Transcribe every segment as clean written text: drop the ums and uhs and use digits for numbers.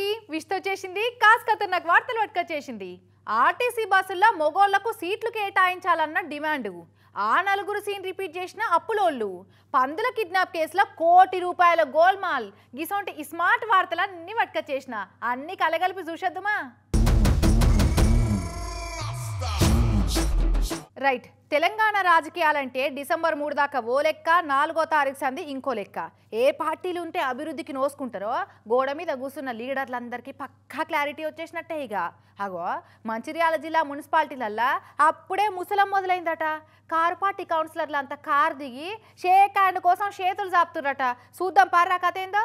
ఆఖరికి విష్తో చేసింది కాస్ ఖతర్నాక్ వార్తలు పట్టుకొచ్చేసింది. ఆర్టీసీ బస్సుల్లో మొగోళ్లకు సీట్లు కేటాయించాలన్న డిమాండ్. ఆ నలుగురు సీన్ రిపీట్ చేసిన అప్పులోళ్ళు. పందుల కిడ్నాప్ కేసులో ₹1 కోటి గోల్మాల్. గిసొంటి స్మార్ట్ వార్తలన్నీ పట్టుకొచ్చేసిన. అన్ని కలగలిపి చూసేద్దామా? రైట్. తెలంగాణ రాజకీయాలంటే డిసెంబర్ 3 దాకా ఓ లెక్క, 4వ తారీఖు సంది ఇంకో లెక్క. ఏ పార్టీలు ఉంటే అభివృద్ధికి నోసుకుంటారో గోడ మీద కూర్చున్న లీడర్లందరికీ పక్కా క్లారిటీ వచ్చేసినట్టే. ఇక అగో మంచిర్యాల జిల్లా మున్సిపాలిటీలల్లా అప్పుడే ముసలం మొదలైందట. కారు పార్టీ కౌన్సిలర్లు అంతా కారు దిగి షేక్ హ్యాండ్ కోసం చేతులు చాపుతుర్రట. చూద్దాం పారా కథ ఏందో.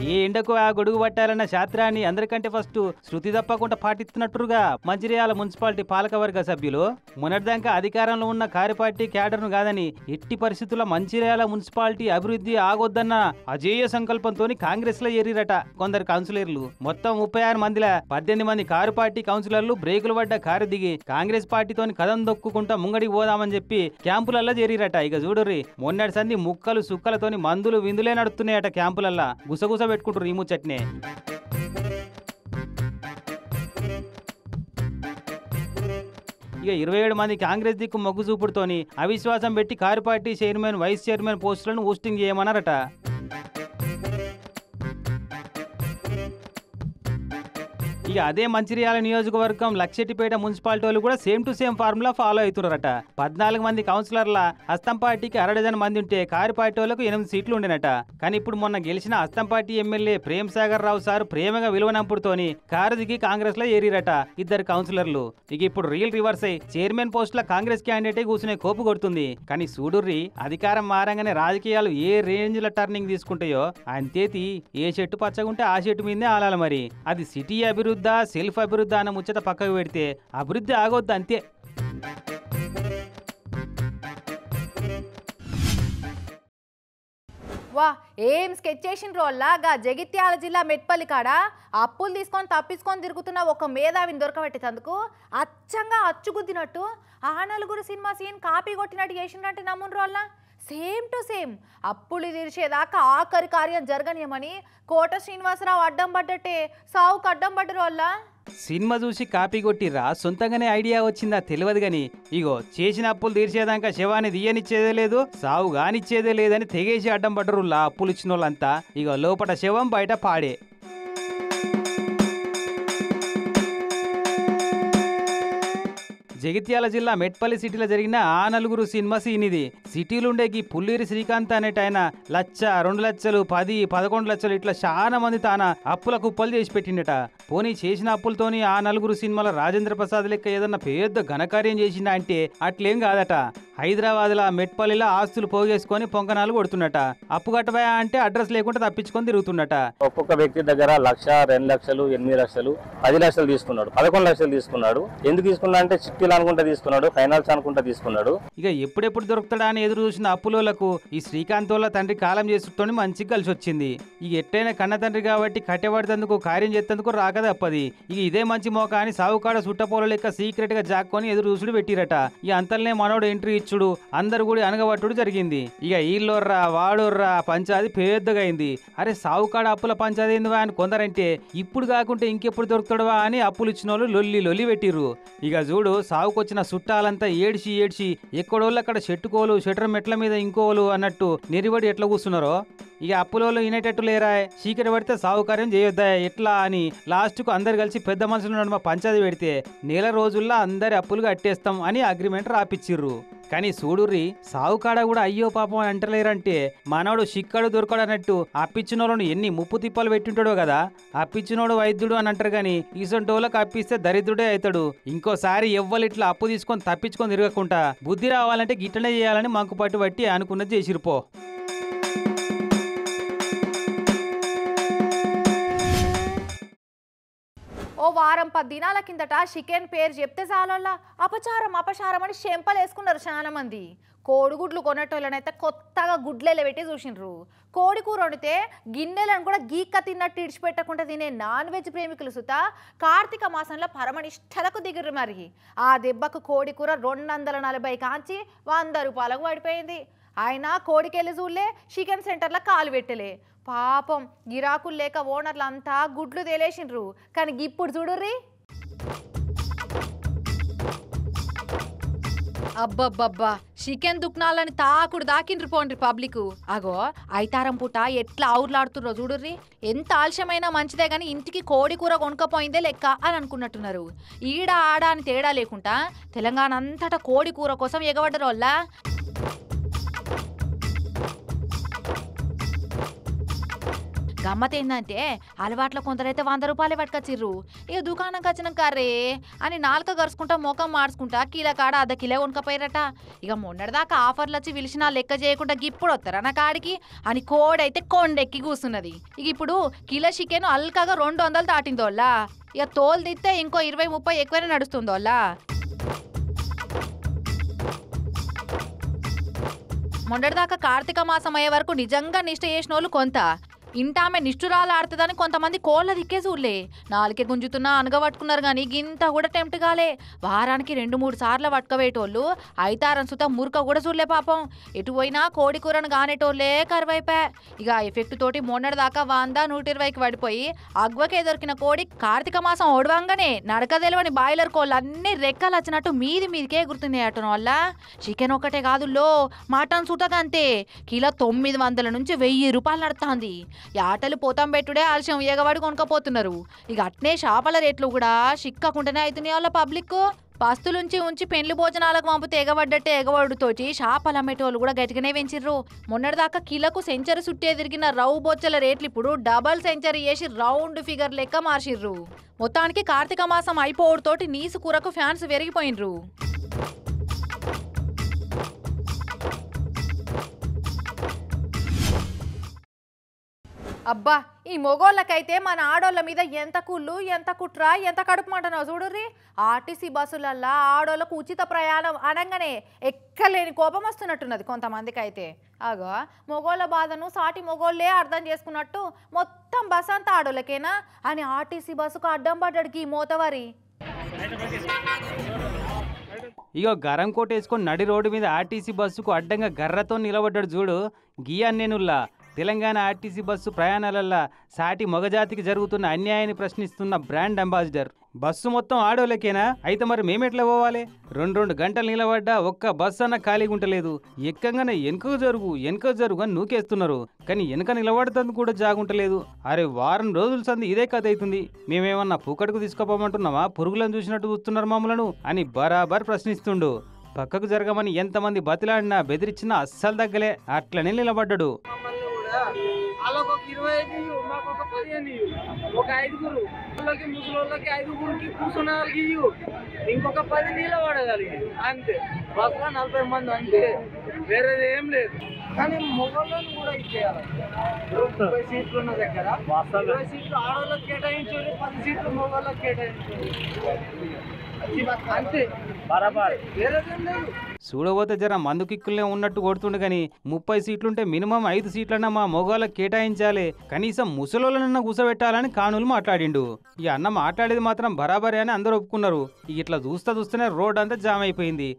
ఈ ఎండకు ఆ గొడుగు పట్టాలన్న శాస్త్రాన్ని అందరికంటే ఫస్ట్ శృతి తప్పకుండా పాటిస్తున్నట్టుగా మంచిర్యాల మున్సిపాలిటీ పాలకవర్గ సభ్యులు మొన్నటిదాకా అధికారంలో ఉన్న కారిపార్టీ క్యాడర్ను కాదని ఎట్టి పరిస్థితుల్లో మంచిర్యాల మున్సిపాలిటీ అభివృద్ధి ఆగొద్దన్న అజేయ సంకల్పంతో కాంగ్రెస్ లో చేరిరట కొందరు కౌన్సిలర్లు. మొత్తం 36 మందిలో 18 మంది కారు పార్టీ కౌన్సిలర్లు బ్రేకులు పడ్డ కారు దిగి కాంగ్రెస్ పార్టీతోని కదం దొక్కుకుంటా ముంగడికి పోదామని చెప్పి క్యాంపులల్లో చేరిరట. ఇక చూడుర్రి, మొన్నటి సంది ముక్కలు సుక్కలతోని మందులు విందులే నడుస్తున్నాయట క్యాంపులల్లా. గుసగుస పెట్టుకుంటారు ఈ ముచ్చట్నే. ఇక 27 మంది కాంగ్రెస్ దిక్కు మొగ్గు చూపుడుతోని అవిశ్వాసం పెట్టి car party chairman, vice chairman పోస్టులను పోస్టింగ్ చేయమన్నారట. ఇక అదే మంచిర్యాల నియోజకవర్గం లక్షెట్టిపేట మున్సిపాలిటీ వాళ్ళు కూడా same to same formula follow అవుతున్నారట. 14 మంది కౌన్సిలర్ల హస్తం పార్టీకి 1/2 మంది ఉంటే కారు పార్టీ వాళ్ళకు 8 సీట్లు ఉండేనట. కానీ ఇప్పుడు మొన్న గెలిచిన హస్తం పార్టీ ఎమ్మెల్యే ప్రేమ్ సాగర్ రావు సార్ ప్రేమగా విలువనంపుడుతోని కారు దిగి కాంగ్రెస్ లో ఏరిరట 2 కౌన్సిలర్లు. ఇక ఇప్పుడు రియల్ రివర్స్ అయి చైర్మన్ పోస్ట్ లో కాంగ్రెస్ క్యాండిడేటే కూర్చునే కోపు కొడుతుంది. కానీ సూడుర్రి, అధికారం మారంగానే రాజకీయాలు ఏ రేంజ్ లో టర్నింగ్ తీసుకుంటాయో అంతేతి ఏ చెట్టు పచ్చగుంటే ఆ చెట్టు మీదే ఆలాలి. మరి అది సిటీ అభివృద్ధి సెల్ఫ్ అభివృద్ధి అన్న ముచ్చట పక్కకు పెడితే అభివృద్ధి ఆగొద్దు అంతే. వా ఏం స్కెచ్ చేసిన రోల్లాగా జగిత్యాల జిల్లా మెట్పల్లి కాడ అప్పులు తీసుకొని తప్పించుకొని తిరుగుతున్న ఒక మేధావిని దొరకబెట్టేందుకు అచ్చంగా అచ్చుగుద్దినట్టు ఆ నలుగురు సినిమా సీన్ కాపీ కొట్టినట్టు చేసినట్టు నమ్ముని రోల్లా. సేమ్ టు సేమ్ అప్పులు తీర్చేదాకా ఆఖరి కార్యం జరగనియమని కోట శ్రీనివాసరావు అడ్డం పడ్డట్టే సావుకు అడ్డం పడ్డరు వల్ల. సినిమా చూసి కాపీ కొట్టిర్రా, సొంతంగానే ఐడియా వచ్చిందా తెలియదు గాని ఇగో చేసిన అప్పులు తీర్చేదాకా శవాన్ని తీయనిచ్చేదే లేదు, సావు గానిచ్చేదే లేదని తెగేసి అడ్డం పడ్డరులా అప్పులు ఇచ్చిన వాళ్ళంతా. ఇగో లోపల శవం బయట పాడే. జగిత్యాల జిల్లా మెట్పల్లి సిటీలో జరిగిన ఆ నలుగురు సినిమా సీన్ ఇది. సిటీలుండేకి పుల్లిరి శ్రీకాంత్ అనేట ఆయన 1,00,000, 2 లక్షలు, 10, 11 లక్షలు ఇట్లా చాలా మంది తాన అప్పుల కుప్పలు చేసి పెట్టిండట. పోనీ చేసిన అప్పులతోని ఆ నలుగురు సినిమాల రాజేంద్ర ప్రసాద్ లెక్క ఏదన్నా పెద్ద ఘనకార్యం చేసిందా అంటే అట్లేం కాదట. హైదరాబాద్ లా మెట్పల్లిలో ఆస్తులు పోగేసుకొని పొంగనాలు కొడుతున్నట. అప్పు కట్టబోయా అంటే అడ్రస్ లేకుండా తప్పించుకొని తిరుగుతున్నట. ఒక్కొక్క వ్యక్తి దగ్గర 1,00,000, 2 లక్షలు, 8 లక్షలు, 10 లక్షలు తీసుకున్నాడు, 11 లక్షలు తీసుకున్నాడు. ఎందుకు తీసుకున్నా అంటే చిట్టీలు అనుకుంటా తీసుకున్నాడు, ఫైనాన్స్ అనుకుంటా తీసుకున్నాడు. ఇక ఎప్పుడెప్పుడు దొరుకుతాడా అని ఎదురు చూసిన అప్పులకు ఈ శ్రీకాంత్ వాళ్ళ తండ్రి కాలం చేసుకొని మంచిగా కలిసి వచ్చింది. ఇక ఎట్టైనా కన్న తండ్రి కాబట్టి కట్టెబడితందుకు కార్యం చేసేందుకు రాకదే అప్పది. ఇక ఇదే మంచి మోక అని సావుకాడ సుట్టపోల లెక్క సీక్రెట్ గా జాక్కొని ఎదురు చూసుడు పెట్టిరట. ఇక అంతల్నే మనోడు ఎంట్రీ ఇచ్చుడు, అందరు కూడా అనగబట్టుడు జరిగింది. ఇక ఈళ్ళోర్రా వాడోర్రా పంచాది పెద్దగా అయింది. అరే సావుకాడ అప్పుల పంచాది ఏందివా అని కొందరంటే ఇప్పుడు కాకుంటే ఇంకెప్పుడు దొరుకుతాడువా అని అప్పులు ఇచ్చిన వాళ్ళు లొల్లి పెట్టిర్రు. ఇక చూడు, సావుకొచ్చిన చుట్టాలంతా ఏడ్చి ఎక్కడోళ్ళు అక్కడ చెట్టుకోలు, షటర్ మెట్ల మీద ఇంకోలు అన్నట్టు నిరిబడి ఎట్లా కూర్చున్నారో. ఇక అప్పులోళ్ళు వినేటట్టు లేరా, చీకటి పడితే సావుకార్యం చేయొద్దా ఎట్లా అని లాస్ట్ కు అందరు కలిసి పెద్ద మనుషుల నడుమ పంచాది పెడితే నెల రోజుల్లో అందరి అప్పులు కట్టేస్తాం అని అగ్రిమెంట్ రాపిచ్చిర్రు. కానీ చూడుర్రి, సావుకాడ కూడా అయ్యో పాపం అని అంటలేరంటే మనోడు చిక్కడు దొరకడు అన్నట్టు అప్పిచ్చినోళ్ళను ఎన్ని ముప్పు తిప్పలు పెట్టింటాడో కదా. అప్పిచ్చినోడు వైద్యుడు అని అంటారు కానీ ఈసొంటోళ్ళకి అప్పిస్తే దరిద్రుడే అవుతాడు. ఇంకోసారి ఎవ్వరు ఇట్లా అప్పు తీసుకొని తప్పించుకొని తిరగకుండా బుద్ధి రావాలంటే గిట్టనే చేయాలని మంకు పట్టు బట్టి అనుకున్నది చేసిరుపో. ఓ వారం 10 దినాల కిందట చికెన్ పేరు చెప్తే చాలల్లా అపచారం అని చెంపలు వేసుకున్నారు చాలా మంది. కోడిగుడ్లు కొనేటోళ్ళనైతే కొత్తగా గుడ్లెల పెట్టి చూసిండ్రు. కోడి కూర వండితే గిన్నెలను కూడా గీక్క తిన్నట్టు ఇడిచిపెట్టకుండా తినే నాన్ వెజ్ ప్రేమికులు సుత కార్తీక మాసంలో పరమనిష్టలకు దిగురు. మరి ఆ దెబ్బకు కోడి కూర 240 కాంచి ₹100 పడిపోయింది. ఆయన కోడికెళ్ళి చూడలే, చికెన్ సెంటర్లో కాలు పెట్టలే. పాపం గిరాకులు లేక ఓనర్లు అంతా గుడ్లు తేలేసిండ్రు. కానీ ఇప్పుడు చూడుర్రి, అబ్బబ్బబ్బా చికెన్ దుక్నాలని తాకుడు దాకిండ్రు పోండ్రి పబ్లిక్. అగో ఐతారం పూట ఎట్లా ఔర్లాడుతుర్రో చూడుర్రి. ఎంత ఆలస్యమైనా మంచిదే గాని ఇంటికి కోడి కూర కొనుక్కపోయిందే లెక్క అని అనుకున్నట్టున్నారు. ఈడ ఆడ అని తేడా లేకుండా తెలంగాణ అంతటా కోడి కూర కోసం ఎగబడ్డరోళ్ళ. గమ్మతేందంటే అలవాట్ల కొందరైతే 100 రూపాయలే పట్టుకొచ్చిర్రు. ఇక దుకాణంకి వచ్చినాక రే అని నాలుక గరుచుకుంటా ముఖం మార్చుకుంటా కిలో కాడ అర్ధ కిలో కొనుక్కపోయారట. ఇక మొన్నటిదాకా ఆఫర్లు వచ్చి పిలిచినా లెక్క చేయకుండా ఇప్పుడు వస్తారా నా కాడికి అని కోడైతే కొండెక్కి కూస్తున్నది. ఇక ఇప్పుడు కిలో చికెన్ అల్కగా 200 దాటిందోళ్ళ. ఇక తోలు తిస్తే ఇంకో 20-30 ఎక్కువనే నడుస్తుందోళ్ళ. మొన్నటిదాకా కార్తీక మాసం అయ్యే వరకు నిజంగా నిష్ట చేసిన వాళ్ళు కొంత. ఇంటామె నిష్ఠురాలు ఆడుతుందని కొంతమంది కోళ్ళ దిక్కే చూడలే. నాలుకే గుంజుతున్నా అనగబట్టుకున్నారు కానీ గింత కూడా టెంప్ట్ కాలే. వారానికి 2-3 సార్లు పట్టుకవేటోళ్ళు ఐతారం సుత మురక కూడా చూడలే పాపం. ఎటు పోయినా కోడి కూరను కానేటోళ్ళే కరువైపోయా. ఇక ఎఫెక్ట్ తోటి మొన్నటిదాకా 100-120కి పడిపోయి అగ్వకే దొరికిన కోడి కార్తీక మాసం ఓడవంగానే నడక తెలివని బాయిలర్ కోళ్ళు అన్ని రెక్కలు వచ్చినట్టు మీదికే గుర్తున్నాయటం వల్ల. చికెన్ ఒక్కటే కాదుల్లో మటన్ సుతగా అంతే. కిలో 900 నుంచి 1000 రూపాయలు నడుతుంది. ఆటలు పోతాం పెట్టుడే ఆలస్యం ఎగవాడి కొనుక్కపోతున్నారు. ఇక అట్నే చేపల రేట్లు కూడా చిక్కకుండానే అవుతున్నాయి వాళ్ళ పబ్లిక్. పస్తులుంచి ఉంచి పెండ్లి భోజనాలకు పంపితే ఎగబడ్డట్టే ఎగబడుతోటి చేపలు అమ్మేటోళ్ళు కూడా గట్టిగానే పెంచిర్రు. మొన్నటిదాకా కిలకు సెంచరీ చుట్టే తిరిగిన రవ్వు బొచ్చల రేట్లు ఇప్పుడు డబల్ సెంచరీ చేసి రౌండ్ ఫిగర్ లెక్క మార్చిర్రు. మొత్తానికి కార్తీక మాసం అయిపోవడంతోటి నీసు కూరకు ఫ్యాన్స్ పెరిగిపోయినరు. అబ్బా ఈ మొగోళ్ళకైతే మన ఆడోళ్ళ మీద ఎంత కుళ్ళు, ఎంత కుట్ర, ఎంత కడుపు మంటనో చూడుర్రి. ఆర్టీసీ బస్సులల్లా ఆడోళ్ళకు ఉచిత ప్రయాణం అనగానే ఎక్కలేని కోపం వస్తున్నట్టున్నది కొంతమందికి అయితే. అగో మొగోళ్ళ బాధను సాటి మొగోళ్ళే అర్థం చేసుకున్నట్టు మొత్తం బస్ అంతా ఆడోళ్ళకేనా అని ఆర్టీసీ బస్సుకు అడ్డం పడ్డాడికి మోతవారి. ఇగో గరం కోట్ వేసుకొని నడి రోడ్డు మీద ఆర్టీసీ బస్సుకు అడ్డంగా గర్రతో నిలబడ్డాడు చూడు. గియాన్నేనుల్లా తెలంగాణ ఆర్టీసీ బస్సు ప్రయాణాలల్లో సాటి మగజాతికి జరుగుతున్న అన్యాయాన్ని ప్రశ్నిస్తున్న బ్రాండ్ అంబాసిడర్. బస్సు మొత్తం ఆడోళ్ళకేనా? అయితే మరి మేమెట్లా పోవాలి? 2 గంటలు నిలబడ్డా ఒక్క బస్సు అన్న ఖాళీగా ఉంటలేదు. ఎక్కంగానే వెనక జరుగు అని నూకేస్తున్నారు. కానీ వెనక నిలబడుతుంది కూడా జాగుంటలేదు. అరే వారం రోజుల సంది ఇదే కథ అవుతుంది. మేమేమన్నా పూకడుకు తీసుకోపోమంటున్నామా? పురుగులను చూసినట్టు చూస్తున్నారు మమ్మలను అని బరాబర్ ప్రశ్నిస్తుండు. పక్కకు జరగమని ఎంతమంది బతిలాడినా బెదిరించినా అస్సలు తగ్గలే, అట్లనే నిలబడ్డాడు. వాళ్ళకి ఒక 25 మాకు ఒక 15 ఒక 5గురు వాళ్ళకి ముసలోళ్ళకి 5గురికి కూర్చున్న వాళ్ళకి ఇంకొక 10 నిలబడగలిగి అంతే. బస్సులో 40 మంది అంతే, వేరేది ఏం లేదు. కానీ మొగోళ్ళని కూడా ఇచ్చేయాలి. 30 సీట్లు ఉన్న దగ్గర 20 సీట్లు ఆడవాళ్ళకి కేటాయించాలి, 10 సీట్లు మొగోళ్ళకి కేటాయించాలి అంతే. వేరేదేం లేదు. చూడబోతే జర మందు కిక్కులనే ఉన్నట్టు కొడుతుండు కానీ 30 సీట్లుంటే మినిమం 5 సీట్లన్నా మా మొగోళ్ళకి కేటాయించాలి, కనీసం ముసలోళ్ళనన్నా కూసబెట్టాలని కానులు మాట్లాడిండు. ఈ అన్న మాట్లాడేది మాత్రం బరాబరే అని అందరూ ఒప్పుకున్నారు. ఇట్లా చూస్తూనే రోడ్ అంతా జామ్ అయిపోయింది.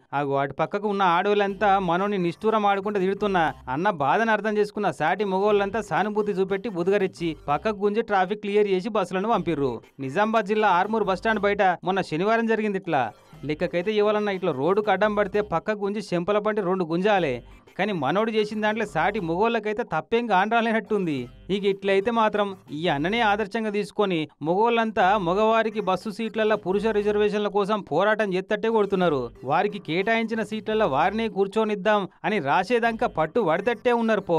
అటు పక్కకు ఉన్న ఆడోళ్ళంతా మనోని నిష్ఠూరం ఆడుకుంటూ తిడుతున్నా అన్న బాధను అర్థం చేసుకున్న సాటి మొగోళ్ళంతా సానుభూతి చూపెట్టి బుధగరిచ్చి పక్కకు గుంజి ట్రాఫిక్ క్లియర్ చేసి బస్సులను పంపిర్రు. నిజామాబాద్ జిల్లా ఆర్మూర్ బస్టాండ్ బయట మొన్న శనివారం జరిగింది ఇట్లా. లెక్కకైతే ఇవ్వాలన్నా ఇట్లా రోడ్డుకు అడ్డం పడితే పక్క గుంజి చెంపల పంటి 2 గుంజాలే. కానీ మనోడు చేసిన దాంట్లో సాటి మొగోళ్ళకైతే తప్పేం కానరాలేనట్టుంది. ఇక ఇట్లయితే మాత్రం ఈ అన్ననే ఆదర్శంగా తీసుకొని మొగోళ్ళంతా మగవారికి బస్సు సీట్లలో పురుష రిజర్వేషన్ల కోసం పోరాటం చేస్తట్టే కొడుతున్నారు. వారికి కేటాయించిన సీట్లలో వారినే కూర్చొనిద్దాం అని రాసేదాకా పట్టు పడితట్టే ఉన్నారు.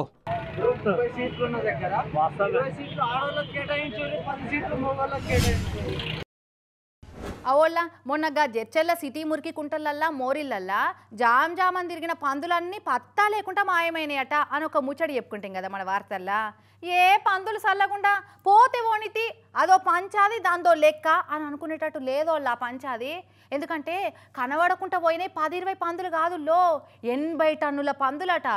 30 సీట్లు ఉన్న దగ్గర 20 సీట్లు ఆడవాళ్ళకి కేటాయించాలి, 10 సీట్లు మొగోళ్ళకి కేటాయించాలి. అవోళ్ళ మొన్నగా జడ్చెల్ల సిటీ మురికి కుంటలల్లా మోరిల్లల్లా జామ్ అని తిరిగిన పందులన్నీ పత్తా లేకుండా మాయమైనాయట అని ఒక ముచ్చడి చెప్పుకుంటాం కదా మన వార్తల్లా. ఏ పందులు చల్లకుండా పోతే ఓనితి అదో పంచాది దాంతో లెక్క అని అనుకునేటట్టు లేదోళ్ళ పంచాది. ఎందుకంటే కనబడకుండా పోయినాయి 10-20 పందులు కాదుల్లో 80 టన్నుల పందులట.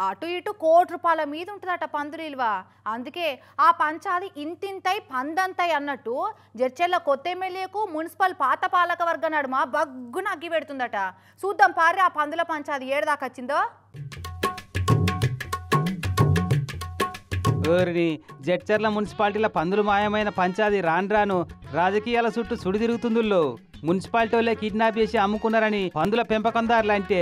అటు ఇటు ₹1 కోటి మీద ఉంటుందట పందులు విలువ. అందుకే ఆ పంచాది ఇంతింతై పందంతై అన్నట్టు జడ్చెల్ల కొత్త ఎమ్మెల్యేకు మున్సిపల్ పాత పాలక వర్గ నడుమ బగ్గున అగ్గి పెడుతుందట. చూద్దాం పారి ఆ పందుల పంచాది ఏడదాకా వచ్చిందో. ఓరిని జడ్చర్ల మున్సిపాలిటీల పందులు మాయమైన పంచాది రాను రాజకీయాల చుట్టూ సుడి తిరుగుతుందుల్లో మున్సిపాలిటీ వాళ్ళే కిడ్నాప్ చేసి అమ్ముకున్నారని పందుల పెంపకందారులు అంటే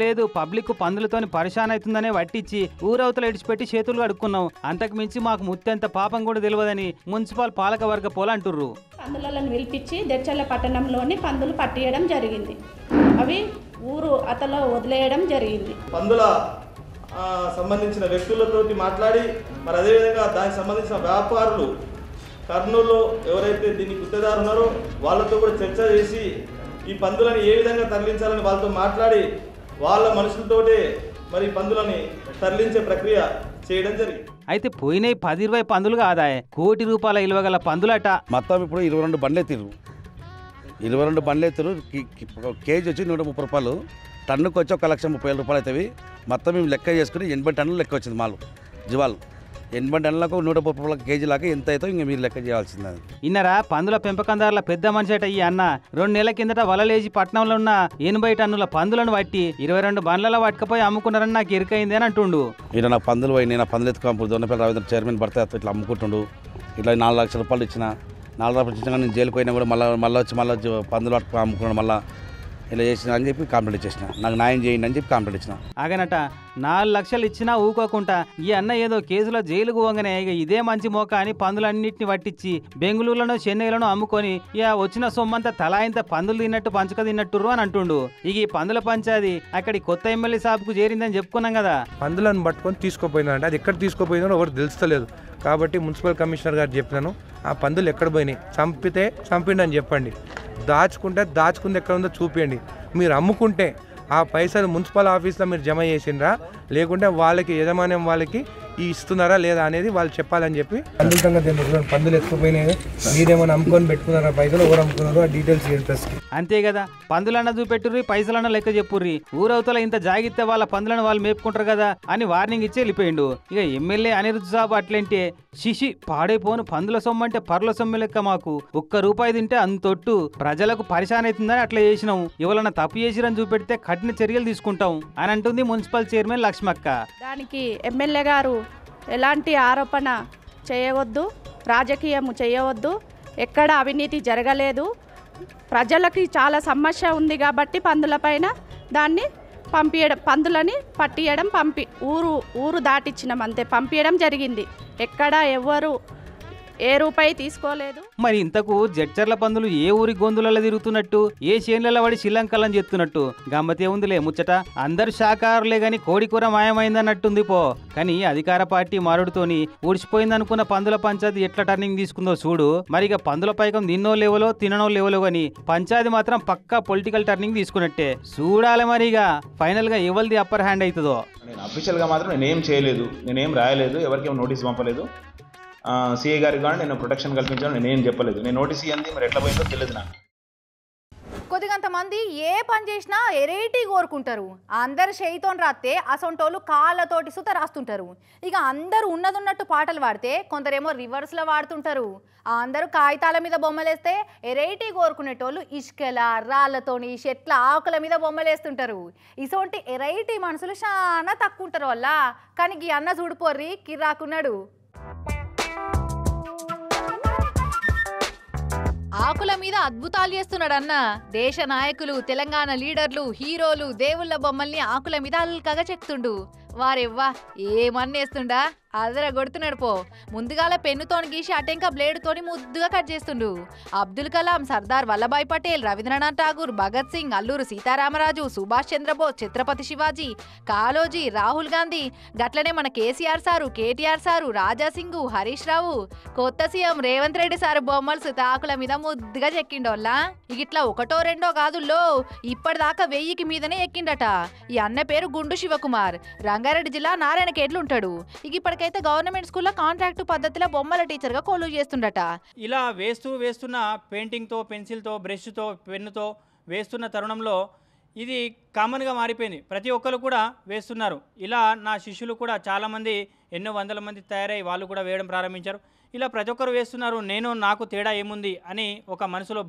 లేదు పబ్లిక్ పందులతోని పరిశాన్ అవుతుందనే వట్టించి ఊరవతలు ఇడిచిపెట్టి చేతులు కడుక్కున్నాం, అంతకు మించి మాకు ముత్తెంత పాపం కూడా తెలియదని మున్సిపల్ పాలకవర్గ పోలంటుర్రు. పందులను పిలిపించి జడ్చర్ల పట్టణంలోని పందులు పట్టియడం జరిగింది. అవి ఊరు అతలో వదిలేయడం జరిగింది. పందుల సంబంధించిన వ్యక్తులతోటి మాట్లాడి మరి అదేవిధంగా దానికి సంబంధించిన వ్యాపారులు కర్నూలులో ఎవరైతే దీనికి గుత్తేదారు ఉన్నారో వాళ్ళతో కూడా చర్చ చేసి ఈ పందులని ఏ విధంగా తరలించాలని వాళ్ళతో మాట్లాడి వాళ్ళ మనుషులతోటే మరి పందులని తరలించే ప్రక్రియ చేయడం జరిగింది. అయితే పోయిన 10-20 పందులు కాదాయే, కోటి రూపాయల విలువ గల పందులట. మొత్తం ఇప్పుడు 22 బండ్లు ఎత్తిరు. 22 బండ్లు ఎత్తిరు. కేజీ వచ్చి 130 రూపాయలు, టన్నుకు వచ్చి 1,30,000 రూపాయలు అవుతాయి. మొత్తం మేము లెక్క చేసుకుని 80 టన్నులు లెక్క వచ్చింది. మాలు జీవాలు 80 టన్నులకు 130 రూపాయల కేజీ లాగా ఎంత అవుతావు ఇంకా మీరు లెక్క చేయాల్సింది. ఇన్నరా పందుల పెంపకందారుల పెద్ద మనిషి అట ఈ అన్న 2 నెలల కిందట వలలేసి పట్నంలో ఉన్న 80 టన్నుల పందులను పట్టి 22 బండ్లలో పట్టుకపోయి అమ్ముకున్నారని నాకు ఎరుకైంది అని అంటుండు. ఈయన నాకు పందులు పోయి నేను పందులు ఎత్తుకోండి దొన్నపల్లి రవీంద్ర చైర్మన్ భర్త ఇట్లా అమ్ముకుంటుండు. ఇట్లా 4 లక్షల రూపాయలు ఇచ్చిన, 4 లక్షలు ఇచ్చినా నేను జైలుకు పోయినా కూడా మళ్ళీ వచ్చి పందులు పట్టుకు అమ్ముకున్నాడు. మళ్ళీ ఇలా చేసిన అని చెప్పి కంప్లైంట్ ఇచ్చేసిన, నాకు న్యాయం చేయండి అని చెప్పి కంప్లైంట్ ఇచ్చిన. అగనట 4 లక్షలు ఇచ్చినా ఊకోకుండా ఈ అన్న ఏదో కేసులో జైలుకు పోగానే ఇక ఇదే మంచి మోక అని పందులన్నింటినీ పట్టించి బెంగళూరులోనో చెన్నైలోనో అమ్ముకొని ఇక వచ్చిన సొమ్మంతా తలా ఇంత పందులు తిన్నట్టు పంచక తిన్నట్టుర్రు అని అంటుండు. ఇక ఈ పందుల పంచాది అక్కడి కొత్త ఎమ్మెల్యే సాబ్కు చేరిందని చెప్పుకున్నాం కదా. పందులను పట్టుకొని తీసుకుపోయిందంటే అది ఎక్కడ తీసుకుపోయిందో ఎవరు తెలుస్తలేదు. కాబట్టి మున్సిపల్ కమిషనర్ గారు చెప్పినాను, ఆ పందులు ఎక్కడ పోయినాయి, చంపితే చంపిండి అని చెప్పండి, దాచుకుంటే దాచుకుంది ఎక్కడ ఉందో చూపించండి. మీరు అమ్ముకుంటే ఆ పైసలు మున్సిపల్ ఆఫీస్లో మీరు జమ చేసిండ్రా, లేకుంటే వాళ్ళకి యజమాన్యం వాళ్ళకి ఇస్తున్నారా లేదా అనేది వాళ్ళు చెప్పాలని చెప్పి పందుల సంగతి పందులు ఎత్తుకుపోయినాయి, మీరేమైనా అమ్ముకొని పెట్టుకున్నారా, పైసలు ఎవరు అమ్ముకున్నారో ఆ డీటెయిల్స్ ప్రెస్కి. అంతే కదా, పందులన్న చూపెట్టుర్రి, పైసలన్న లెక్క చెప్పుర్రి. ఊరవతల ఇంత జాగిస్తే వాళ్ళ పందులను వాళ్ళు మేపుకుంటారు కదా అని వార్నింగ్ ఇచ్చి వెళ్ళిపోయిండు. ఇక ఎమ్మెల్యే అనిరుద్ధ్ సాబ్ అట్లంటే శిషి పాడైపోను పందుల సొమ్మంటే పర్ల సొమ్ము లెక్క, మాకు ₹1 తింటే అంతొట్టు, ప్రజలకు పరిశాన్ అవుతుందని అట్లా చేసినాం, ఎవరన్నా తప్పు చేసిరని చూపెడితే కఠిన చర్యలు తీసుకుంటాం అని అంటుంది మున్సిపల్ చైర్మన్ లక్ష్మక్క. దానికి ఎమ్మెల్యే గారు ఎలాంటి ఆరోపణ చేయవద్దు, రాజకీయం చేయవద్దు, ఎక్కడ అవినీతి జరగలేదు, ప్రజలకి చాలా సమస్య ఉంది కాబట్టి పందులపైన దాన్ని పంపించడం, పందులని పట్టియడం, ఊరు దాటించినాం అంతే, పంపించడం జరిగింది. ఎక్కడ ఎవరు ఏ రూపాయి తీసుకోలేదు. మరి ఇంతకు జడ్చర్ల పందులు ఏ ఊరి గొంతులలో తిరుగుతున్నట్టు, ఏ చేన్లలో పడి శ్రీలంకలని చెప్తున్నట్టు గమ్మతే ఉందిలే ముచ్చట. అందరు శాకాహారులే గాని కోడికూర మాయమైందన్నట్టుంది పో. కానీ అధికార పార్టీ మారుడుతోని ఊడిచిపోయిందనుకున్న పందుల పంచాయతీ ఎట్లా టర్నింగ్ తీసుకుందో చూడు. మరి ఇక పందుల పైకం తిన్నో లేవలో తిననో లేవలో గాని పంచాయతీ మాత్రం పక్కా పొలిటికల్ టర్నింగ్ తీసుకున్నట్టే. చూడాలి మరి ఇక ఫైనల్ గా ఎవరిది అప్పర్ హ్యాండ్ అవుతుందో. నేను అఫీషియల్ గా మాత్రం నేనేం చేయలేదు, నేనేం రాయలేదు, ఎవరికేం నోటీస్ పంపలేదు. సిఐ గారికి కానీ నేను ప్రొటెక్షన్ కల్పించాను, నేనేం చెప్పలేదు. నేను నోటీస్ ఇవ్వండి మరి ఎట్లా పోయిందో తెలియదు నాకు. కొద్దిగంతమంది ఏ పని చేసినా ఎరేటీ కోరుకుంటారు. అందరు చేయితోని రాస్తే అసొంటోళ్ళు కాళ్ళతోటి సుత రాస్తుంటారు. ఇక అందరూ ఉన్నదున్నట్టు పాటలు పాడితే కొందరేమో రివర్స్లో వాడుతుంటారు. అందరూ కాగితాల మీద బొమ్మలేస్తే ఎరేటీ కోరుకునేటోళ్ళు ఇష్కల రాళ్ళతోని చెట్ల ఆకుల మీద బొమ్మలేస్తుంటారు. ఇసోంటి ఎరైటీ మనుషులు చాలా తక్కువ ఉంటారు వల్ల. కానీ ఈ అన్న చూడిపోర్రి కిరాకున్నాడు. ఆకుల మీద అద్భుతాలు చేస్తున్నాడు అన్న. దేశ నాయకులు, తెలంగాణ లీడర్లు, హీరోలు, దేవుళ్ళ బొమ్మల్ని ఆకుల మీద అల్కగా చెక్తుండు. వారెవ్వా ఏమన్నేస్తుండా, అదర కొడుతున్నాడు పో. ముందుగాల పెన్నుతోని గీసి అటెంక బ్లేడుతోని ముద్దుగా కట్ చేస్తుండు. అబ్దుల్ కలాం, సర్దార్ వల్లభాయ్ పటేల్, రవీంద్రనాథ్ ఠాగూర్, భగత్ సింగ్, అల్లూరు సీతారామరాజు, సుభాష్ చంద్రబోస్, ఛత్రపతి శివాజీ, కాళోజీ, రాహుల్ గాంధీ, గట్లనే మన కేసీఆర్ సారు, కేటీఆర్ సారు, రాజాసింగ్, హరీష్ రావు, కొత్త సీఎం రేవంత్ రెడ్డి సారు బొమ్మలు సుతాకుల మీద ముద్దుగా చెక్కిండోల్లా. ఇట్లా ఒకటో రెండో కాదుల్లో ఇప్పటిదాకా 1000కి మీదనే ఎక్కిండట. ఈ అన్న పేరు గుండు శివకుమార్, రంగారెడ్డి జిల్లా నారాయణఖేడ్లు ఉంటాడు. ఇక ఇప్పటికైతే గవర్నమెంట్ స్కూల్లో కాంట్రాక్టు పద్ధతిలో బొమ్మల టీచర్గా కొలువు చేస్తుండట. ఇలా వేస్తున్న పెయింటింగ్తో, పెన్సిల్తో, బ్రష్తో, పెన్నుతో వేస్తున్న తరుణంలో ఇది కామన్గా మారిపోయింది. ప్రతి ఒక్కరు కూడా వేస్తున్నారు. ఇలా నా శిష్యులు కూడా చాలామంది, ఎన్నో వందల మంది తయారై వాళ్ళు కూడా వేయడం ప్రారంభించారు. ఇలా ప్రతి ఒక్కరు వేస్తున్నారు, నాకు తేడా ఏముంది అని ఒక మనసులో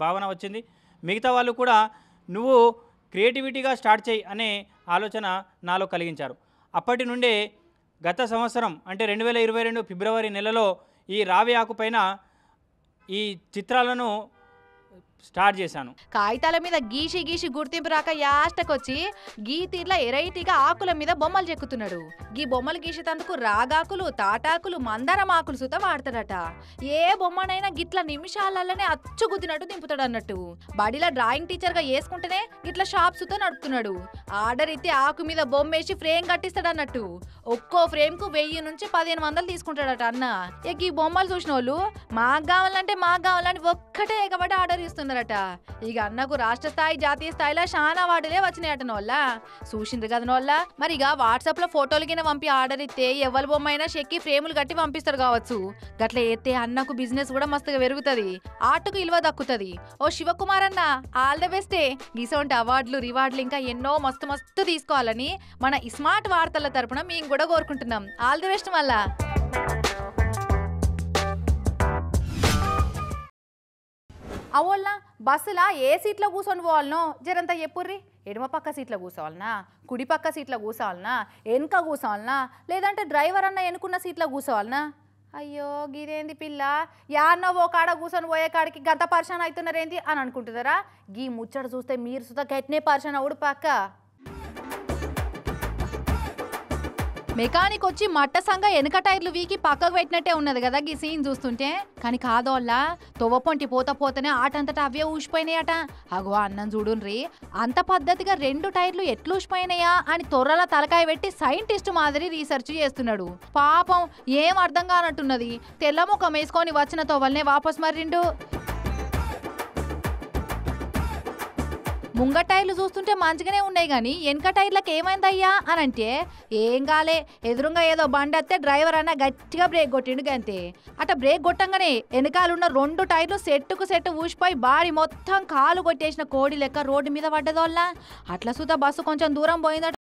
భావన వచ్చింది. మిగతా వాళ్ళు కూడా నువ్వు క్రియేటివిటీగా స్టార్ట్ చేయి అనే ఆలోచన నాలో కలిగించారు. అప్పటి నుండే గత సంవత్సరం అంటే 2022 ఫిబ్రవరి నెలలో ఈ రావి ఆకు పైన ఈ చిత్రాలను స్టార్ట్ చేశాను. కాగితాల మీద గీసి గీసి గుర్తింపు రాక యాస్టకొచ్చి గీ తీర్ల ఎరైటీగా ఆకుల మీద బొమ్మలు చెక్కుతున్నాడు. గీ బొమ్మలు గీసేటందుకు రాగాకులు, తాటాకులు, మందారం ఆకులు సుత వాడతాడట. ఏ బొమ్మనైనా గిట్ల నిమిషాలలోనే అచ్చుగుద్దినట్టు దింపుతాడు అన్నట్టు. బడిలో డ్రాయింగ్ టీచర్గా వేసుకుంటేనే గిట్ల షాప్ సుత నడుపుతున్నాడు. ఆర్డర్ ఇస్తే ఆకు మీద బొమ్మేసి ఫ్రేమ్ కట్టిస్తాడు అన్నట్టు. ఒక్కో ఫ్రేమ్కు 1000 నుంచి 1500 తీసుకుంటాడట అన్న. ఈ బొమ్మలు చూసిన వాళ్ళు మాకు కావాలని ఒక్కటే ఎగబడి ఆర్డర్ ఇస్తున్నారు. ఇక అన్నకు రాష్ట్ర స్థాయి, జాతీయ స్థాయిలో చాలా అవార్డులే వచ్చినాయట నోళ్ళ. చూసిండ్రు కదా నోళ్ళ. మరి ఇక వాట్సాప్ లో ఫోటోలు కింద పంపి ఆర్డర్ ఇస్తే ఎవరి బొమ్మ అయినా చెక్కి ఫ్రేములు కట్టి పంపిస్తారు కావచ్చు. గట్ల ఎత్తే అన్నకు బిజినెస్ కూడా మస్తుగా పెరుగుతుంది, ఆర్టుకు విలువ దక్కుతుంది. ఓ శివకుమార్ అన్న, ఆల్ ద బెస్టే. ఇసొంటి అవార్డులు, రివార్డులు ఇంకా ఎన్నో మస్తు తీసుకోవాలని మన స్మార్ట్ వార్తల తరపున మేము కూడా కోరుకుంటున్నాం. ఆల్ ది బెస్ట్ మళ్ళా. అవోళ్ళ బస్సులా ఏ సీట్లో కూర్చొని పోవాలనో జరంతా చెప్పుర్రి. ఎడమ పక్క సీట్లో కూర్చోవాలనా, కుడి పక్క సీట్లో కూర్చోవాలనా, వెనుక కూర్చోవాలనా, లేదంటే డ్రైవర్ అన్న ఎనుకున్న సీట్లో కూర్చోవాలనా? అయ్యో గిదేంది పిల్ల, యాన్నో ఓ కాడ కూర్చొని పోయే కాడికి గంత పరిశాన్ అవుతున్నారేంటి అని అనుకుంటున్నారా? గీ ముచ్చట చూస్తే మీరు సుతా గట్నే పరిశాన్ అవుడు పక్క. మెకానిక్ వచ్చి మట్ట సంగ వెనక టైర్లు వీకి పక్కకు పెట్టినట్టే ఉన్నది కదా ఈ సీన్ చూస్తుంటే. కానీ కాదోళ్ళ, తొవ్వపొంటి పోతేనే ఆటంతటా అవే ఊసిపోయినాయట. అగో అన్నం చూడుండ్రి, అంత పద్ధతిగా 2 టైర్లు ఎట్లు ఊసిపోయినాయా అని తొర్రల తలకాయ పెట్టి సైంటిస్ట్ మాదిరి రీసెర్చ్ చేస్తున్నాడు. పాపం ఏం అర్థం కానట్టున్నది. తెల్ల ముఖం వేసుకొని వచ్చిన తొవ్వల్నే వాపస్ మర్రిండు. ముంగ టైర్లు చూస్తుంటే మంచిగానే ఉన్నాయి కానీ వెనక టైర్లకు ఏమైందయ్యా అని అంటే ఏం కాలే, ఎదురుగా ఏదో బండి వస్తే డ్రైవర్ అన్న గట్టిగా బ్రేక్ కొట్టిండు అంతే. అట బ్రేక్ కొట్టంగానే వెనకాలన్న 2 టైర్లు సెట్టుకు సెట్టు ఊసిపోయి బాడీ మొత్తం కాలు కొట్టేసిన కోడి లెక్క రోడ్డు మీద పడ్డదోళ్ళ. అట్లా సుతా బస్సు కొంచెం దూరం పోయిందట